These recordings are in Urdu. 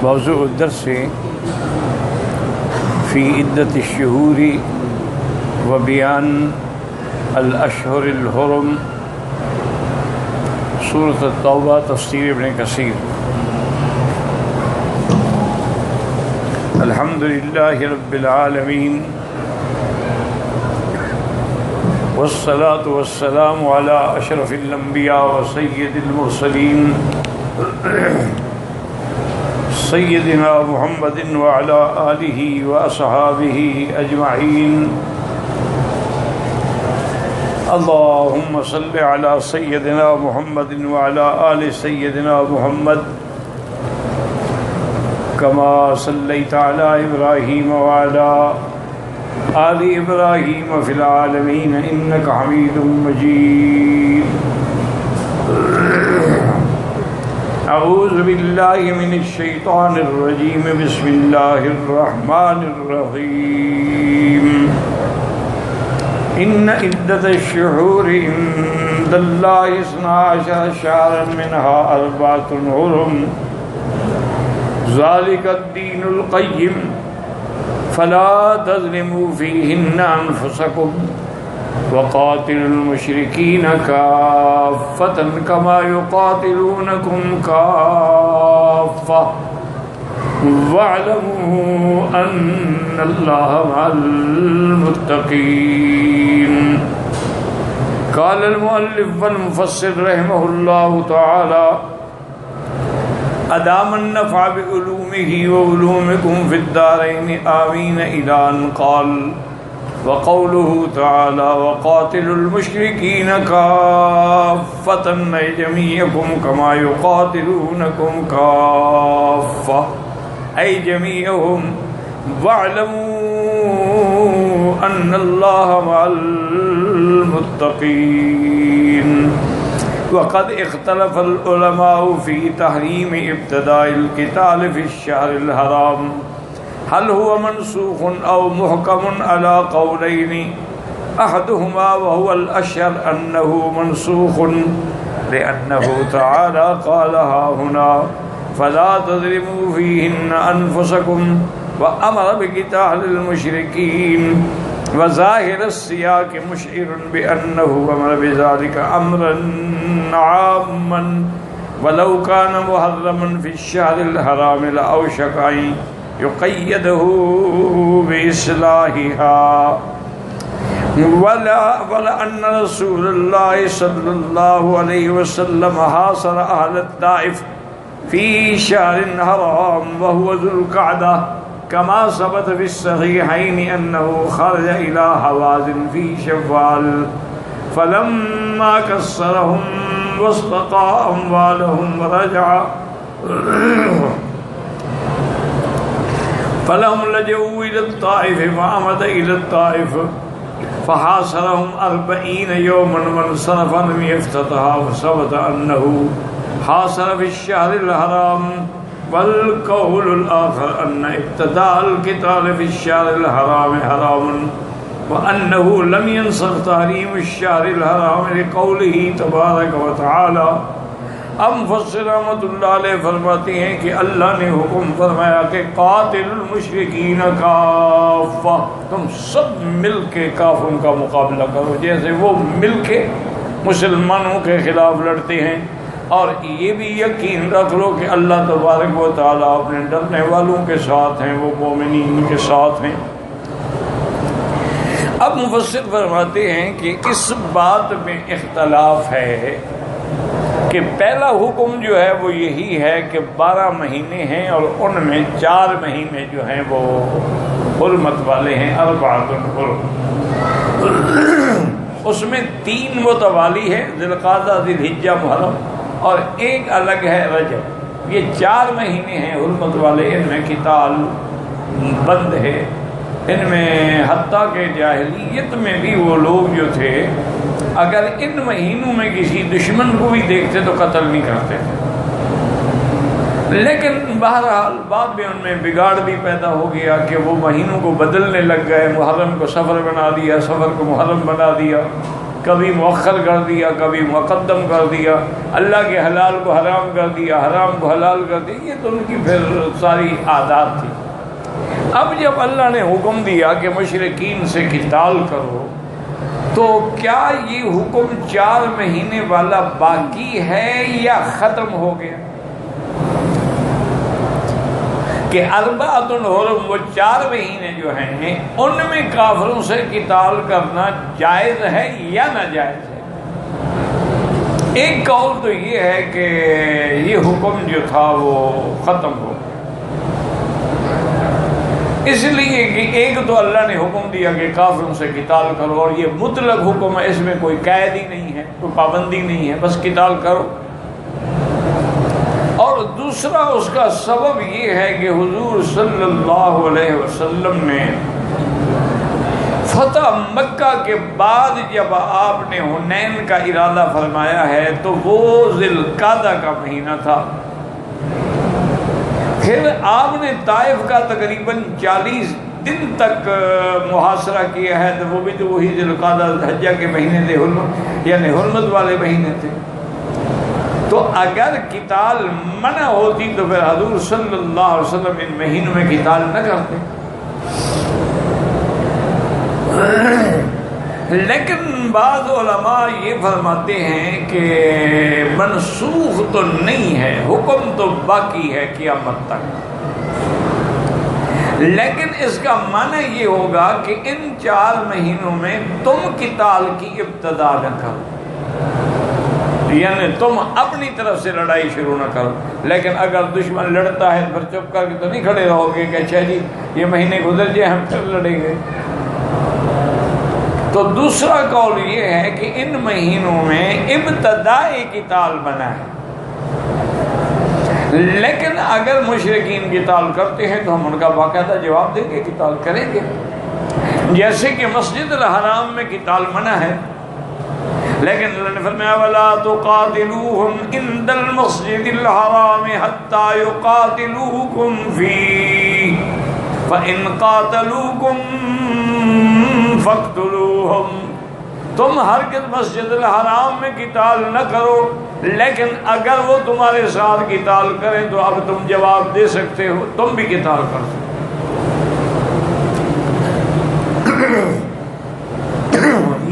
موضوع الدرس في عدة الشهور وبيان الأشهر الحرم، سورة التوبہ، تفسیر ابن کثیر۔ الحمد للہ رب العالمین، والصلاة والسلام على أشرف الأنبياء وسيد المرسلين سيدنا محمد وعلى آله وأصحابه أجمعين۔ اللهم صل على سيدنا محمد وعلى آل سيدنا محمد كما صليت على إبراهيم وعلى آل إبراهيم في العالمين إنك حميد مجيد۔ اعوذ باللہ من الشیطان الرجیم، بسم اللہ الرحمن الرحیم۔ ان عدت الشہور عند اللہ 12 شہرا منها 4 حرم، ذلك الدین القیم فلا تظلموا فیہن انفسکم وقاتلوا المشركين كافة كما يقاتلونكم كافة واعلموا أن الله مع المتقين۔ قال المؤلف والمفسر رحمه الله تعالى: أدام النفع بعلومه وعلومكم في الدارين آمين إلى أن قال: وقوله تعالى: وقاتلوا المشركين كافة جميعكم كما يقاتلونكم كافة، أي جميعهم، واعلموا أن الله مع المتقين۔ وقد اختلف العلماء في تحريم ابتداء القتال في الشهر الحرام، هل هو منسوخ أو محكم على قولين، أحدهما وهو الأشهر أنه منسوخ، لأنه تعالى قال ها هنا: فلا تظلموا فيهن أنفسكم، وأمر بقتال المشركين، وظاهر السياق مشعر بأنه أمر بذلك أمرا عاما، ولو كان محرما في الشهر الحرام لأوشك أن يقيده بإصلاحها، ولأن رسول الله صلى الله عليه وسلم حاصر أهل الطائف في شهر حرام وهو ذو القعدة، كما ثبت في الصحيحين أنه خرج إلى هوازن في شوال فلما كسرهم واستقى أموالهم ورجع فلهم لجوا إلى الطائف، فعمد إلى الطائف فحاصرهم 40 يوما وانصرف لم يفتتها، فثبت أنه حاصر في الشهر الحرام، والقول الآخر أن ابتداء القتال في الشهر الحرام حرام، وأنه لم ينسخ تحريم الشهر الحرام لقوله تبارك وتعالى۔ اب مفسر رحمۃ اللہ علیہ فرماتے ہیں کہ اللہ نے حکم فرمایا کہ قاتل المشرکین کافہ، تم سب مل کے کافروں کا مقابلہ کرو، جیسے وہ مل کے مسلمانوں کے خلاف لڑتے ہیں، اور یہ بھی یقین رکھ لو کہ اللہ تبارک و تعالیٰ اپنے ڈرنے والوں کے ساتھ ہیں، وہ مومنین کے ساتھ ہیں۔ اب مفسر فرماتے ہیں کہ اس بات میں اختلاف ہے کہ پہلا حکم جو ہے وہ یہی ہے کہ 12 مہینے ہیں اور ان میں 4 مہینے جو ہیں وہ حرمت والے ہیں، 4 حرم۔ اس میں 3 متوالی ہے، ذی القعدہ، ذی الحجہ، محرم، اور ایک الگ ہے رجب۔ یہ 4 مہینے ہیں حرمت والے، ان میں قتال بند ہے، ان میں حتیٰ کہ جاہلیت میں بھی وہ لوگ جو تھے اگر ان مہینوں میں کسی دشمن کو بھی دیکھتے تو قتل نہیں کرتے تھے، لیکن بہرحال بعد میں ان میں بگاڑ بھی پیدا ہو گیا کہ وہ مہینوں کو بدلنے لگ گئے، محرم کو سفر بنا دیا، سفر کو محرم بنا دیا، کبھی مؤخر کر دیا، کبھی مقدم کر دیا، اللہ کے حلال کو حرام کر دیا، حرام کو حلال کر دیا، یہ تو ان کی پھر ساری عادات تھی۔ اب جب اللہ نے حکم دیا کہ مشرکین سے قتال کرو، تو کیا یہ حکم 4 مہینے والا باقی ہے یا ختم ہو گیا؟ کہ اربعۃ حرم، وہ 4 مہینے جو ہیں ان میں کافروں سے قتال کرنا جائز ہے یا ناجائز ہے؟ ایک قول تو یہ ہے کہ یہ حکم جو تھا وہ ختم ہو گیا، اس لیے کہ ایک تو اللہ نے حکم دیا کہ کافروں سے قتال کرو، اور یہ مطلق حکم ہے، اس میں کوئی قید ہی نہیں ہے، کوئی پابندی نہیں ہے، بس قتال کرو۔ اور دوسرا اس کا سبب یہ ہے کہ حضور صلی اللہ علیہ وسلم نے فتح مکہ کے بعد جب آپ نے حنین کا ارادہ فرمایا ہے تو وہ ذی القعدہ کا مہینہ تھا، پھر آپ نے طائف کا تقریباً 40 دن تک محاصرہ کیا ہے، تو وہ بھی تو وہی ذی القعدہ حجہ کے مہینے تھے، یعنی حرمت والے مہینے تھے۔ تو اگر قتال منع ہوتی تو پھر حضور صلی اللہ علیہ وسلم ان مہینوں میں قتال نہ کرتے۔ لیکن بعض علماء یہ فرماتے ہیں کہ منسوخ تو نہیں ہے، حکم تو باقی ہے قیامت تک، لیکن اس کا معنی یہ ہوگا کہ ان 4 مہینوں میں تم قتال کی ابتدا نہ کرو، یعنی تم اپنی طرف سے لڑائی شروع نہ کرو۔ لیکن اگر دشمن لڑتا ہے پھر چپ کر کے تو نہیں کھڑے رہو گے کہ اچھا جی یہ مہینے گزر جائے ہم پھر لڑیں گے۔ تو دوسرا قول یہ ہے کہ ان مہینوں میں ابتدائی قتال بنا ہے، لیکن اگر مشرکین قتال کرتے ہیں تو ہم ان کا باقاعدہ جواب دیں گے، قتال کریں گے۔ جیسے کہ مسجد الحرام میں قتال منع ہے، لیکن اللہ نے فرمایا وَلَا تُقَاتِلُوهُمْ عِنْدَ الْمَسْجِدِ الْحَرَامِ حَتَّى يُقَاتِلُوكُمْ فِيهِ فَإِنْ قَاتَلُوكُمْ فَاقْتُلُوهُمْ، تم ہرگز مسجد الحرام میں قتال نہ کرو، لیکن اگر وہ تمہارے ساتھ قتال کریں تو اب تم جواب دے سکتے ہو، تم بھی قتال کر سکتے۔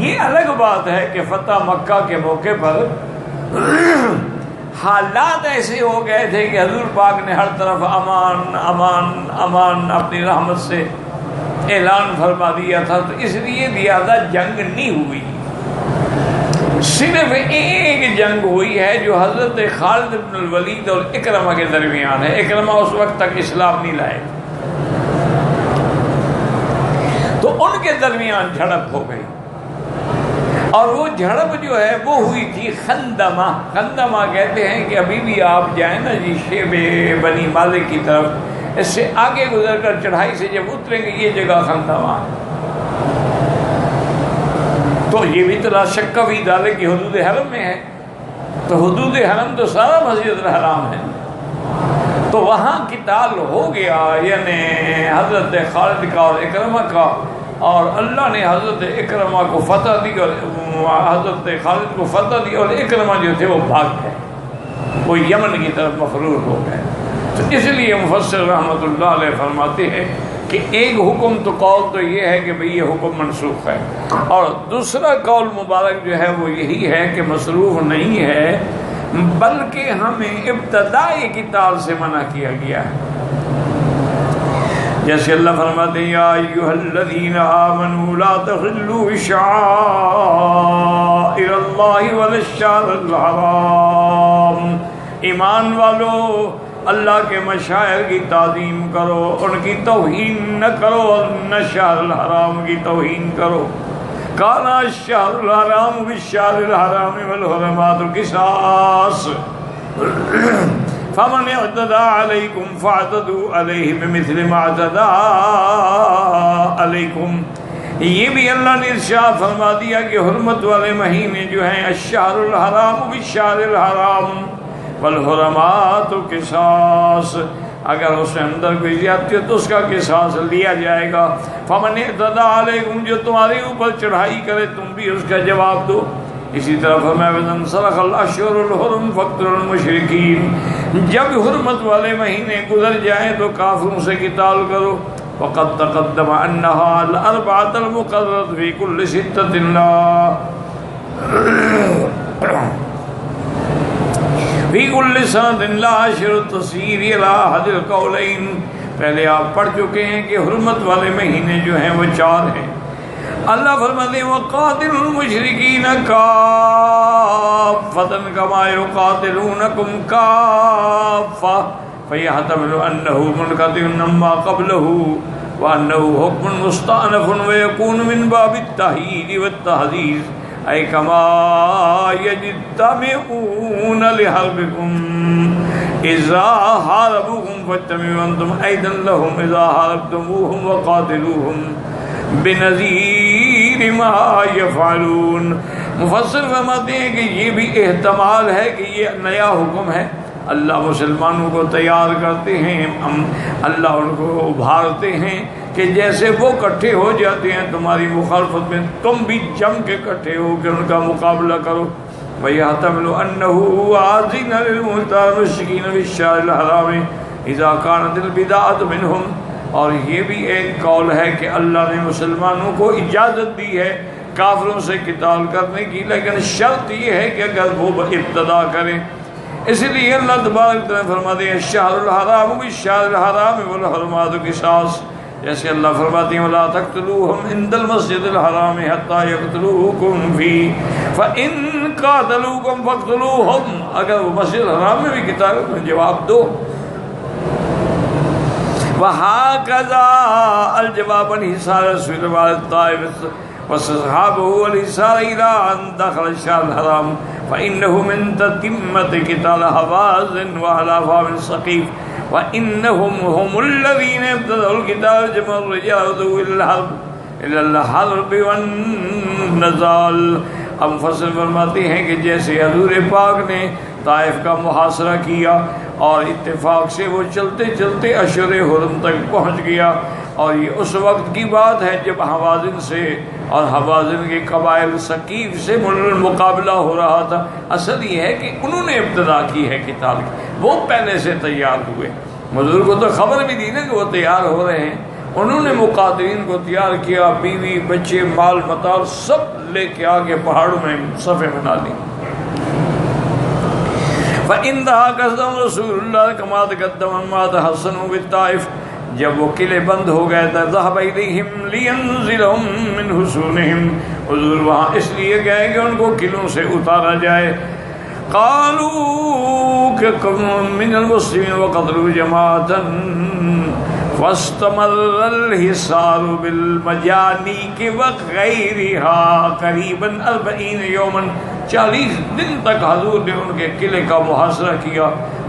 یہ الگ بات ہے کہ فتح مکہ کے موقع پر حالات ایسے ہو گئے تھے کہ حضور پاک نے ہر طرف امان امان امان اپنی رحمت سے اعلان فرما دیا تھا، تو اس لیے زیادہ جنگ نہیں ہوئی، صرف ایک جنگ ہوئی ہے جو حضرت خالد بن الولید اور اکرمہ کے درمیان ہے۔ اکرمہ اس وقت تک اسلام نہیں لائے، تو ان کے درمیان جھڑپ ہو گئی، اور وہ جھڑپ جو ہے وہ ہوئی تھی خندمہ۔ خندمہ کہتے ہیں کہ ابھی بھی آپ جائیں نا جی شیب بنی مالک کی طرف، اس سے آگے گزر کر چڑھائی سے جب اتریں گے یہ جگہ خندمہ ہے۔ تو یہ بھی تو لا شک فی ذلک کی حدود حرم میں ہے، تو حدود حرم تو سارا مسجد الحرام ہے، تو وہاں قتال ہو گیا، یعنی حضرت خالد کا اور اکرمہ کا، اور اللہ نے حضرت اکرمہ کو فتح دی اور حضرت خالد کو فتح دی، اور اکرمہ جو تھے وہ بھاگ گئے، وہ یمن کی طرف مفرور ہو گئے۔ تو اس لیے مفسر رحمۃ اللہ علیہ فرماتے ہیں کہ ایک حکم تو قول تو یہ ہے کہ بھئی یہ حکم منسوخ ہے، اور دوسرا قول مبارک جو ہے وہ یہی ہے کہ مصروف نہیں ہے، بلکہ ہمیں ابتدائی قتال سے منع کیا گیا ہے۔ جیسے اللہ فرماتے ہیں یا ایھا الذین آمنوا لا تحلوا شعائر اللہ ولا الشہر الحرام، ایمان والو اللہ کے مشاعر کی تعظیم کرو، ان کی توہین نہ کرو، اور نہ شہر الحرام کی توہین کرو۔ کانا الشہر الحرام بالشہر الحرام والحرمات قصاص فمن اعتدى علیکم فاعتدوا علیہ بمثل ما اعتدى علیکم۔ یہ بھی اللہ نے ارشاد فرما دیا کہ حرمت والے مہینے جو ہیں الشہر الحرام بالشہر الحرام والحرمات قصاص، اگر اس کے اندر کوئی زیادتی ہو تو اس کا قصاص لیا جائے گا. فمن اعتدی علیکم، جو تمہارے اوپر چڑھائی کرے تم بھی اس کا جواب دو. اسی طرح فرمایا وَإِذَا انسلخ الاشہر الحرم فاقتلوا المشرکین، جب حرمت والے مہینے گزر جائیں تو کافروں سے قتال کرو. وقد تقدم انها الاربعۃ المقررۃ فی کل ستۃ فی کل سنۃ لا عشر التصویر الی احد القولین. پہلے آپ پڑھ چکے ہیں کہ حرمت والے مہینے جو ہیں وہ 4 ہیں. اللہ فرماتے ہیں وَقَاتِلُوا الْمُشْرِكِينَ كَافَّةً كَمَا يُقَاتِلُونَكُمْ كَافَّةً فَيَحْتَمِلُ أَنَّهُ مُنْقَطِعٌ عَمَّا قَبْلَهُ وَأَنَّهُ حُكْمٌ مُسْتَأْنَفٌ وَيَكُونُ مِنْ بَابِ التَّهْيِيرِ وَالتَّحْذِيرِ أي كما يجتمعون لحربكم إذا حاربوكم فاجتمعوا أنتم أيضا لهم إذا حاربتموهم وقاتلوهم بنظیر ما یفعلون. مفسر فرماتے ہیں کہ یہ بھی احتمال ہے کہ یہ نیا حکم ہے. اللہ مسلمانوں کو تیار کرتے ہیں، اللہ ان کو ابھارتے ہیں کہ جیسے وہ کٹھے ہو جاتے ہیں تمہاری مخالفت میں، تم بھی جم کے کٹھے ہو کے ان کا مقابلہ کرو. وَيَحْتَمِلُ أَنَّهُ عَازِنَ لِلْمُشْرِكِينَ فِي الشَّهْرِ الْحَرَامِ إِذَا كَانَتِ الْبِدْعَةُ مِنْهُمْ. اور یہ بھی ایک قول ہے کہ اللہ نے مسلمانوں کو اجازت دی ہے کافروں سے قتال کرنے کی، لیکن شرط یہ ہے کہ اگر وہ ابتدا کریں. اس لیے اللہ تبارک تعالیٰ فرماتے ہیں الشہر الحرام بالشہر الحرام والحرمات قصاص. جیسے اللہ فرماتے ہیں وَلَا تَقْتُلُوهُمْ عِنْدَ الْمَسْجِدِ الْحَرَامِ حَتَّى يَقْتُلُوكُمْ فِيهِ فَإِنْ قَاتَلُوكُمْ فَاقْتُلُوهُمْ. اگر وہ مسجد الحرام میں بھی قتال کریں جواب دو. وَهَكَذَا الْجَوَابُ انْحِصَارُ رَسُولِ الطَّائِفِ وَصَحَابَهُ وَالْإِنصَارِ إِلَىٰ أَنْ دَخَلَ الشَّهْرَ الْحَرَامَ فَإِنَّهُ مِنْ تَتِمَّةِ قِتَالِ هَوَازِنَ وَأَحْلَافٍ الثَّقِيفِ وَإِنَّهُمْ هُمُ الَّذِينَ ابْتَدَأُوا الْقِتَالَ جَمَعُوا الرِّجَالَ إِلَى الْحَرْبِ وَالنَّضَالِ. اب مفسر فرماتے ہیں کہ جیسے حضور پاک نے طائف کا محاصرہ کیا اور اتفاق سے وہ چلتے چلتے اشہر حرم تک پہنچ گیا، اور یہ اس وقت کی بات ہے جب حوازن سے اور حوازن کے قبائل ثقیف سے مقابلہ ہو رہا تھا. اصل یہ ہے کہ انہوں نے ابتدا کی ہے قتال کی، وہ پہلے سے تیار ہوئے. حضور کو تو خبر بھی دی نا کہ وہ تیار ہو رہے ہیں. انہوں نے مقاتلین کو تیار کیا، بیوی بچے مال متاع سب لے کے آگے پہاڑوں میں صفیں بنا لی. فَإِنْ قَسَمَ رَسُولُ اللَّهِ كَمَا تَقَدَّمَ مَا تَحَصَّنُوا بِالطَّائِفِ. جب وہ قلعے بند ہو گئے تھے ذَهَبَ إِلَيْهِمْ لِيَنْزِلَهُمْ مِنْ حُصُونِهِمْ. حضور وہاں اس لیے گئے کہ ان کو قلعوں سے اتارا جائے. قَالُوا مِنَ الْمُسْلِمِينَ وَقَتَلُوا جَمَاعَةً فَاسْتَمَرَّ الْحِصَارُ بِالْمَجَانِيقِ وَغَيْرِهَا قَرِيبًا 40 يَوْمًا. 40 دن تک حضور نے ان کے قلعے کا محاصرہ کیا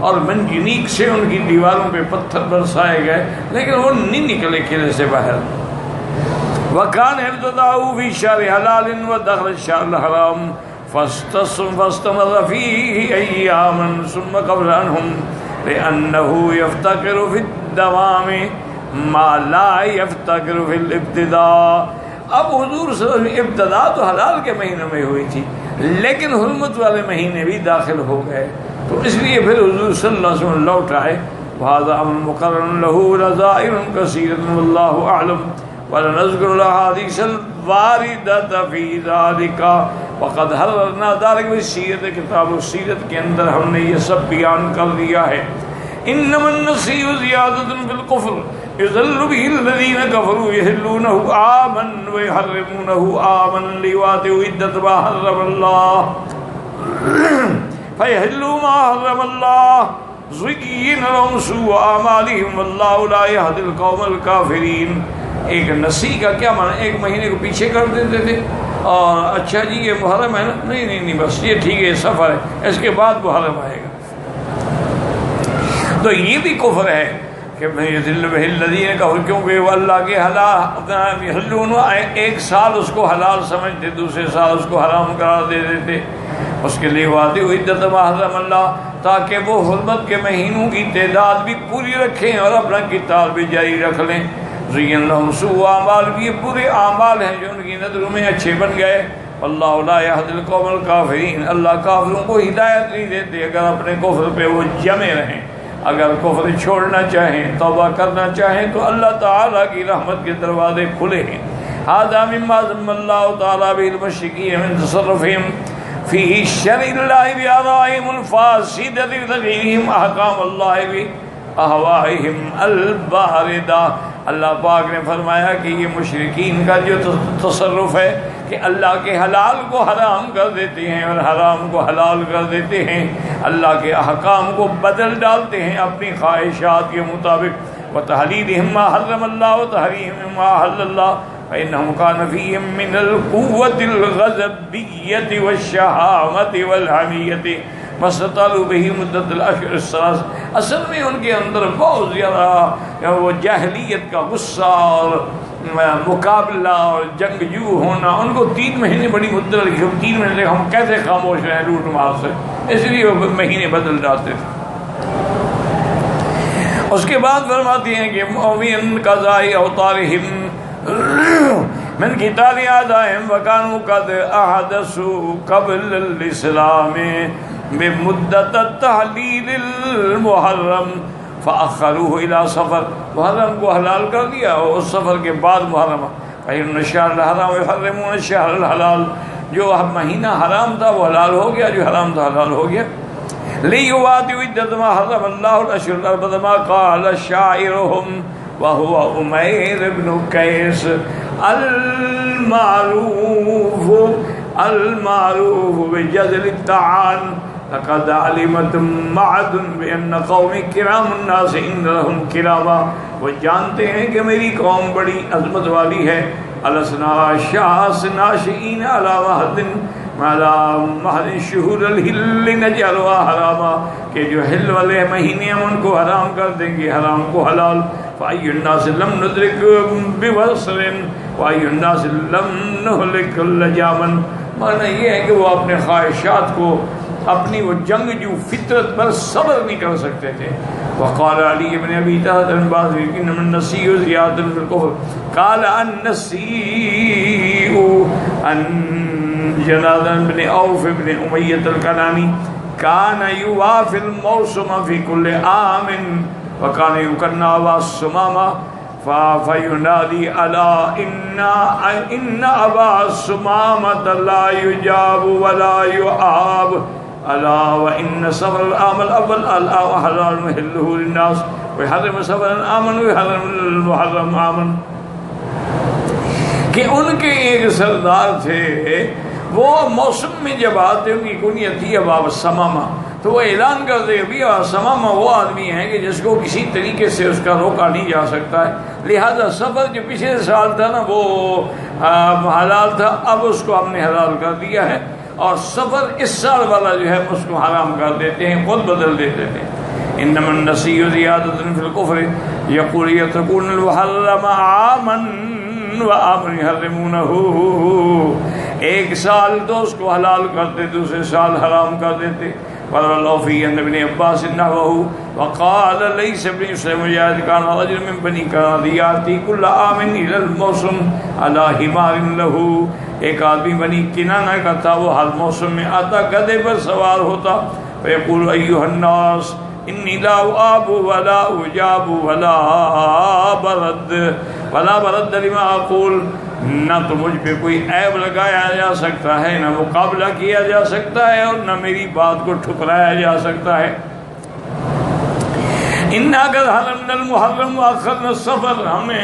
اور منجنیق سے ان کی دیواروں پہ پتھر برسائے گئے، لیکن وہ نہیں نکلے قلعے سے باہر. وَكَانَ ابْتَدَاؤُوا فِي شَهْرِ حَلَالٍ وَدَخَلَ الشَّهْرَ الْحَرَامَ فَاسْتَمَرَّ فِيهِ أَيَّامًا ثُمَّ قَبْلَ عَنْهُمْ لِأَنَّهُ يَفْتَقِرُ فِي الدَّوَامِ مَا لَا يَفْتَقِرُ فِي الْإِبْتِدَاءِ. اب حضور صلی اللہ علیہ وسلم ابتدا تو حلال کے مہینے میں ہوئی تھی، لیکن حرمت والے مہینے بھی داخل ہو گئے، تو اس لیے پھر حضور صلی اللہ علیہ وسلم لوٹ آئے. وَهَذَا أَمْرٌ مُقَرَّرٌ لَهُ نَظَائِرٌ كَثِيرَةٌ وَاللَّهُ أَعْلَمُ وَلَنَذْكُرُ الْأَحَادِيثَ الْوَارِدَةَ فِي ذَلِكَ وَقَدْ حَرَّرْنَا ذَلِكَ فِي السِّيرَةِ. کتاب السیرت کے اندر ہم نے یہ سب بیان کر دیا ہے. إِنَّمَا النَّسِيُّ زِيَادَةٌ فِي الْكُفْرِ يُضَلُّ بِهِ الَّذِينَ كَفَرُوا يُحِلُّونَهُ عَامًا وَيُحَرِّمُونَهُ عَامًا لِيُوَاطِئُوا عِدَّةَ مَا حَرَّمَ اللَّهُ فَيَحِلُّوا مَا حَرَّمَ اللَّهُ زُيِّنَ لَهُمْ سُوءُ أَعْمَالِهِمْ وَاللَّهُ لَا يَهْدِي الْقَوْمَ الْكَافِرِينَ. ایک نسی کا کیا معنی؟ ایک مہینے کو پیچھے کر دیتے تھے اور اچھا جی یہ محرم ہے نا، نہیں بس یہ ٹھیک ہے، یہ سفر ہے، اس کے بعد محرم آئے گا. تو یہ بھی کفر ہے کہ کیونکہ وہ اللہ کے حلال ایک سال اس کو حلال سمجھتے، دوسرے سال اس کو حرام قرار دے دیتے. اس کے لیے وعدے عدت ما حرم اللہ، تاکہ وہ حرمت کے مہینوں کی تعداد بھی پوری رکھیں اور اپنا قتال بھی جاری رکھ لیں۔ زین لہم سوء اعمال، بھی یہ برے اعمال ہیں جو ان کی نظروں میں اچھے بن گئے۔ اللہ لا یہدی القوم الکافرین، اللہ کافروں کو ہدایت نہیں دیتے اگر اپنے کفر پہ وہ جمے رہیں۔ اگر کفر چھوڑنا چاہیں، توبہ کرنا چاہیں تو اللہ تعالیٰ کی رحمت کے دروازے کھلے ہیں۔ ھذا مما ذم اللہ تعالیٰ به المشرکین من تصرفهم فی شرع اللہ بآرائهم الفاسدة وتغییرهم احکام اللہ بأہوائهم الباردہ۔ اللہ پاک نے فرمایا کہ یہ مشرکین کا جو تصرف ہے کہ اللہ کے حلال کو حرام کر دیتے ہیں اور حرام کو حلال کر دیتے ہیں، اللہ کے احکام کو بدل ڈالتے ہیں اپنی خواہشات کے مطابق۔ وتحلیلهم ما حرم اللہ وتحریمهم ما احل اللہ، فإنهم كان فيهم من القوة الغضبية والشهامة والحمية فاستطالوا به مدة الأشهر الثلاث۔ اصل میں ان کے اندر بہت زیادہ وہ جاہلیت کا غصہ اور مقابلہ اور جنگجو ہونا، ان کو 3 مہینے بڑی مدت لگی۔ 3 مہینے ہم کیسے خاموش رہیں لوٹ مار سے، اس لیے وہ مہینے بدل ڈالتے تھے۔ اس کے بعد فرماتے ہیں کہ مؤمن قضاء اوطارهم من قتال اعدائهم وكانوا قد احدثوا قبل الاسلام بمدت التحلیل المحرم فاخروه الى صفر، محرم کو حلال کر دیا اور اس سفر کے بعد محرم۔ فإن الشهر الحرام يحرمون الشهر الحلال، جو مہینہ حرام تھا وہ حلال ہو گیا، جو حرام تھا حلال ہو گیا۔ لِيُوَاتِوا عِدَّةَ مَا حَرَّمَ اللَّهُ الْأَشْهُرَ الْأَرْبَعَةَ ما قال شاعرهم وهو أمير بن قيس المعروف بجزل الطعان لقد علمت معد بأن قوم کرام الناس ان لهم کراما، وہ جانتے ہیں کہ میری قوم بڑی عظمت والی ہے۔ الاسنا شاس ناشئین علی مہد شہور الحل نجعلها حراما، کہ جو حل والے مہینے ہم ان کو حرام کر دیں گے، حرام کو حلال۔ فأي الناس لم ندرك بوصر وأي الناس لم نهلك لجاما، معنی یہ ہے کہ وہ اپنے خواہشات کو، اپنی وہ جنگجو فطرت پر صبر نہیں کر سکتے تھے۔ وقال علی بن ابی طلحہ بن باز ان النسیء زیادۃ فی الکفر، قال النسیء ان جناد بن عوف بن امیۃ الکنانی كان يوافي الموسم في كل عام وكان يكنى أبا السمامة فينادي ألا إن أبا السمامة لا يجاب ولا يعاب، ألا وإن سفر العام الأول حلال محله للناس ويحرم سفر الآمن ويحرم المحرم آمن۔ کہ ان کے ایک سردار تھے، وہ موسم میں جب آتے ان کی کنیت تھی ابا السمامہ، تو وہ اعلان کرتے کہ ابھی سمامہ وہ آدمی ہیں کہ جس کو کسی طریقے سے اس کا روکا نہیں جا سکتا ہے، لہذا سفر جو پچھلے سال تھا نا وہ حلال تھا، اب اس کو ہم نے حلال کر دیا ہے، اور سفر اس سال والا جو ہے اس کو حرام کر دیتے ہیں، خود بدل دیتے تھے۔ انما النسیء زیادۃ فی الکفر یقول یترکون المحرم عاما وعاما یحرمونہ، ایک سال تو اس کو حلال کرتے، دوسرے سال حرام کر دیتے۔ قال الله في أن ابن عباس نحوه وقال ليس ابن سليم مجاهد كان رجل من بني كنانة يأتي كل عام إلى الموسم على حمار له، ایک آدمی بنی کنانہ کا تھا، وہ ہر موسم میں آتا، گدھے پر سوار ہوتا، فيقول أيها الناس إني لا أعاب ولا أجاب ولا برد لما أقول، نہ تو مجھ پہ کوئی عیب لگایا جا سکتا ہے، نہ مقابلہ کیا جا سکتا ہے، اور نہ میری بات کو ٹھکرایا جا سکتا ہے۔ اِنَّا قَدْ حَرَمْنَا الْمُحَرَّمَ وَأَخَّرْنَا السَّفَرَ، ہم نے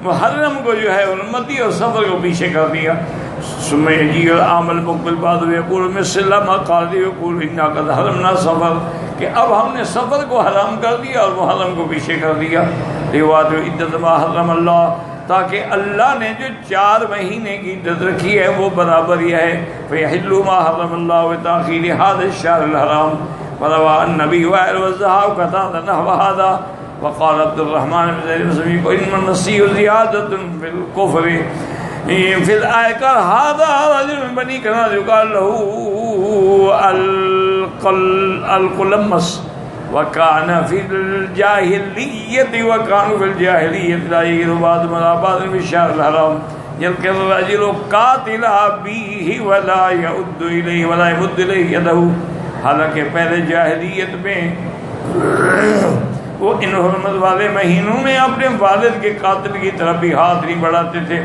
محرم کو جو ہے امتی اور سفر کو پیچھے کر دیا۔ ثم يجيء العام المقبل بعد ويقول مثل ما قال يقول إنا قد حرمنا السفر، کہ اب ہم نے سفر کو حرام کر دیا اور محرم کو پیچھے کر دیا۔ روایت عدت ما حرم اللہ، تاکہ اللہ نے جو 4 مہینے کی عدت رکھی ہے وہ برابر یہ ہے۔ فَيَحِلُّ مَا حَرَّمَ اللَّهُ بِتَأْخِيرِ هَذَا الشَّهْرِ الْحَرَامِ، وَرَوَى النَّبِيُّ وَائِلُ وَالزَّهَاقُ قَتَادَةَ نَحْوَ هَذَا، وقال عبد الرحمن بن زيد بن سمي إنما النسيء زيادة في الكفر فی الآیہ قال ھذا رجل من بنی کنانہ یقال له القلمس وكان في الجاهلية وكانوا في الجاهلية لا يجر بعضهم على بعض في الشهر الحرام يلقي الرجل قاتل أبيه ولا يمد إليه يده. حالانکہ پہلے جاہلیت میں وہ ان حرمت والے مہینوں میں اپنے والد کے قاتل کی طرف بھی ہاتھ نہیں بڑھاتے تھے.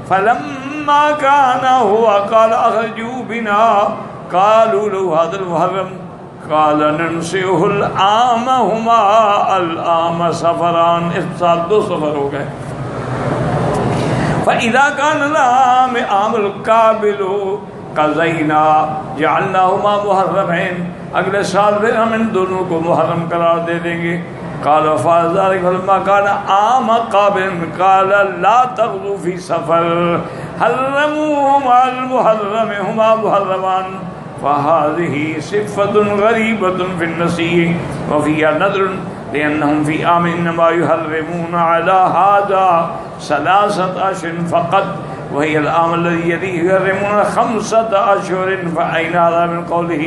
فلما كان هو قال أخرجوا بنا قالوا له هذا المحرم قال ننسئه العام هما العام سفران. اس سال 2 سفر ہو گئے. فإذا كان العام عام القابل قضينا جعلناهما محرمين. اگلے سال پھر ہم ان دونوں کو محرم قرار دے دیں گے. قال فذلك لما كان عام قابل قال لا تغزوا في سفر حرموهما المحرم هما محرمان. فهذه صفة غريبة في النسيء وفيها نذر لأنهم في عام إنما يحرمون على هذا 3 أشهر فقط وهي العام الذي يليه يحرمون 5 أشهر. فأين هذا من قوله؟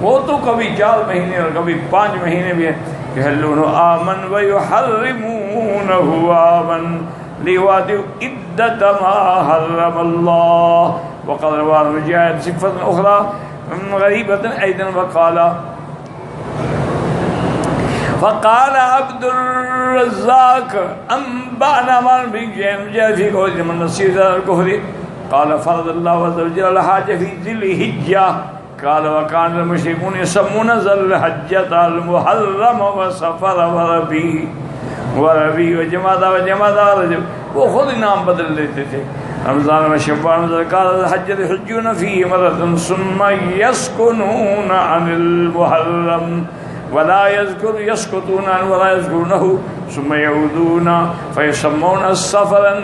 وہ تو کبھی 4 مہینے اور کبھی 5 مہینے بھی ہیں. يحلون عاما ويحرمونه عاما ليوادوا عدة ما حرم الله. وقد روى مجاهد صفة أخرى غريبة أيضا فقال عبد الرزاق أنبأنا من جاء في قول من نصير الكفر قال فرض الله عز وجل الحج في ذي الحجة. قال وكان المشركون يسمون ذي الحجة المحرم وسفر وربيع وجمادى ورجب. وہ خود نام بدل لیتے تھے. رمضان و شعبان قال الحج يحجون فيه مرة ثم يسكنون عن المحرم ولا يسكتون عنه ولا يذكرونه ثم يعودون فيسمون سفرا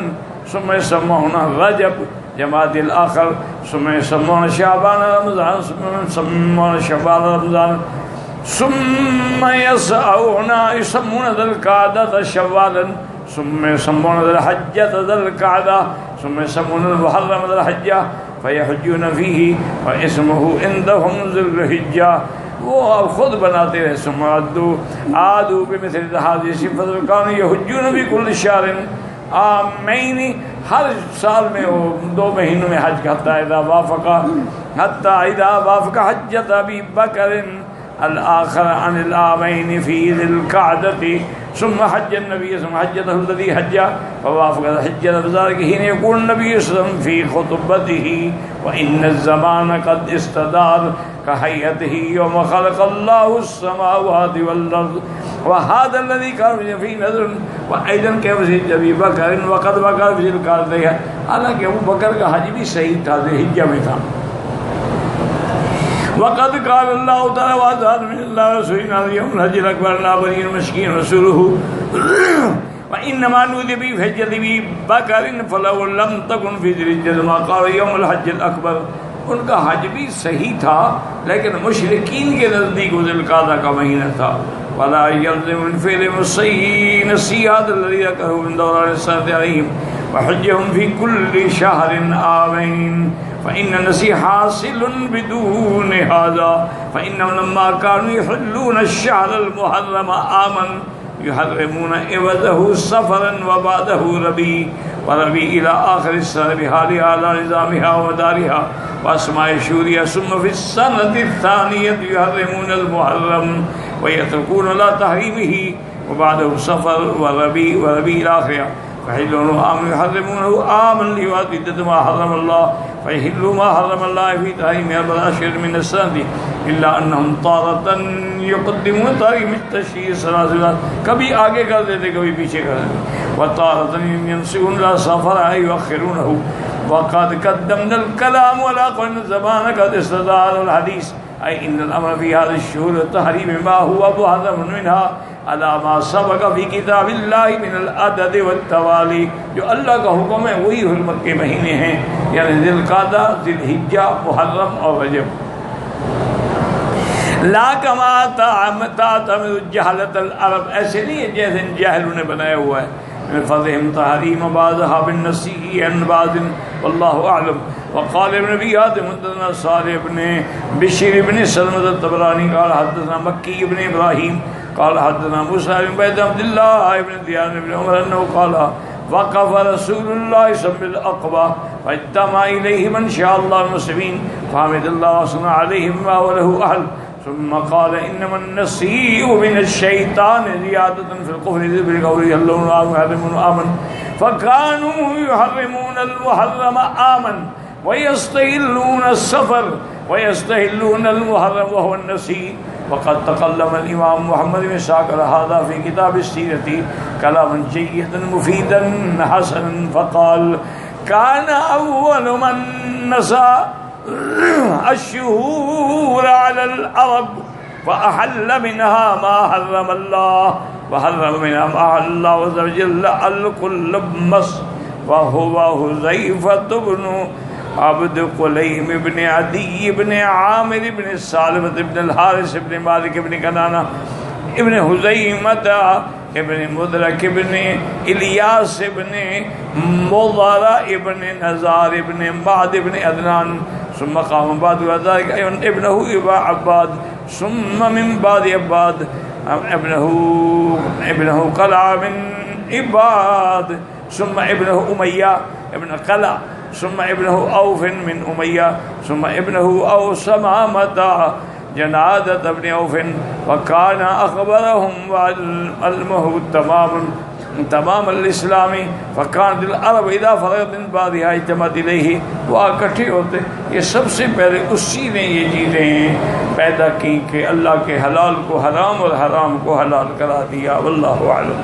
ثم يسمون رجب جماد الآخر ثم يسمون شعبان رمضان ثم يسمون شعبان رمضان ثم يسمون ذا القعدة شوالا ثم يسمون ذا الحجة ذا القعدة ثم يسمون المحرم ذا الحجة فيحجون فيه واسمه عندهم ذو الحجة. وہ خود بناتے رہے. ثم عادوا بمثل هذه الصفة وكانوا يحجون بكل شهر عامين. ہر سال میں وہ 2 مہینوں میں حج کرتا ہے. حتى إذا وافق حجة أبي بكر الآخر عن العامين في ذي القعدة ثم حج النبي ثم حجته الذي حج فوافق الحجة بذلك حين يقول النبي صلى الله عليه وسلم في خطبته وإن الزمان قد استدار كهيئته يوم خلق الله السماوات والأرض وهذا الذي كان في نذر وأيضا كمثل أبي بكر وقد وقع في ذي القعدة. حالانکہ ابو بکر کا حج بھی صحیح تھا، ذی الحجہ میں تھا. وقد قال الله تعالى وعزاد من الله رسولنا اليوم الحج الأكبر لا بني المسكين رسوله وإنما نودي به في حجة أبي بكر فلو لم تكن في ذي الحجة ما قال يوم الحج الأكبر. ان کا حج بھی صحیح تھا لیکن مشرکین کے نزدیک ذی القعدہ کا مہینہ تھا. ولا يلزم من فعل نصيحة الذين كفروا من دوران السنة عليهم وحجهم في كل شهر عامين فإن النسي حاصل بدون هذا فإنهم لما كانوا يحلون الشهر المحرم عاما يحرمون عوضه سفرا وبعده ربيع إلى آخر السنة بحالها على نظامها ومدارها وأسماء شهورها ثم في السنة الثانية يحرمون المحرم ويتركون لا تحريمه وبعده سفر وربيع إلى آخرها فحلوا عام يحرمونه عاما ليوادوا عدة ما حرم الله فيحلوا ما حرم الله في تحريم 4 أشهر من السنة إلا أنهم تارة يقدمون تحريم التشريع 3 کبھی آگے کر دیتے کبھی پیچھے کر دیتے. وتارة ينسون لا سفر يؤخرونه وقد قدمنا الكلام ولا قلنا الزمان قد استدار الحديث أي إن الأمر في هذه الشهور التحريم ما هو محرم منها على ما سبق في كتاب الله من العدد والتوالي. جو اللہ کا حکم ہے وہی حرمت کے مہینے ہیں، یعنی ذی القعدہ، ذی الحجہ، محرم اور رجب. لا کما تعتمد جہالت العرب، ایسے نہیں ہے جیسے جاہلوں نے بنایا ہوا ہے. من فضلهم تحريم بعضها بالنسي عن بعض والله أعلم. وقال ابن أبي حاتم حدثنا صالح بن بشير بن سلمة الطبراني قال حدثنا مكي بن إبراهيم قال حدثنا موسى بن بيت عبد الله بن ديان بن عمر أنه قال وقف رسول الله صلى الله عليه وسلم بالعقبة فاجتمع إليه من شاء الله المسلمين فحمد الله وثنى عليه بما هو له أهل ثم قال إنما النسيء من الشيطان زيادة في الكفر بقوله يحلون ويحرمون آمن فكانوا يحرمون المحرم آمن ويستهلون السفر ويستهلون المحرم وهو النسيء. وقد تكلم الإمام محمد بن إسحاق على هذا في كتاب السيرة كلاما جيدا مفيدا حسنا فقال كان أول من نسى الشهور على العرب فأحل منها ما حرم الله وحرم منها ما أحل الله عز وجل الكل مس وهو حذيفة بن عبد قليم بن عدي بن عامر بن سالمة بن الحارث بن مالك بن كنانة ابن خزيمة ابن مدرك ابن إلياس ابن مضر ابن نزار ابن معد ابن أدنان ثم قام بعد ذلك ابنه إبا عباد ثم من بعد عباد ابنه قلع من عباد ثم ابنه أمية ابن قلع ثم ابنه أوف من أمية ثم ابنه أوس سمامة جنادة ابن أوف وكان أخبرهم علمه تمام الإسلام فكانت العرب إذا فرغت من بعضها اجتمعت إليه وہ اکٹھے ہوتے. یہ سب سے پہلے اسی نے یہ چیزیں پیدا کی کہ اللہ کے حلال کو حرام اور حرام کو حلال کرا دیا. واللہ اعلم.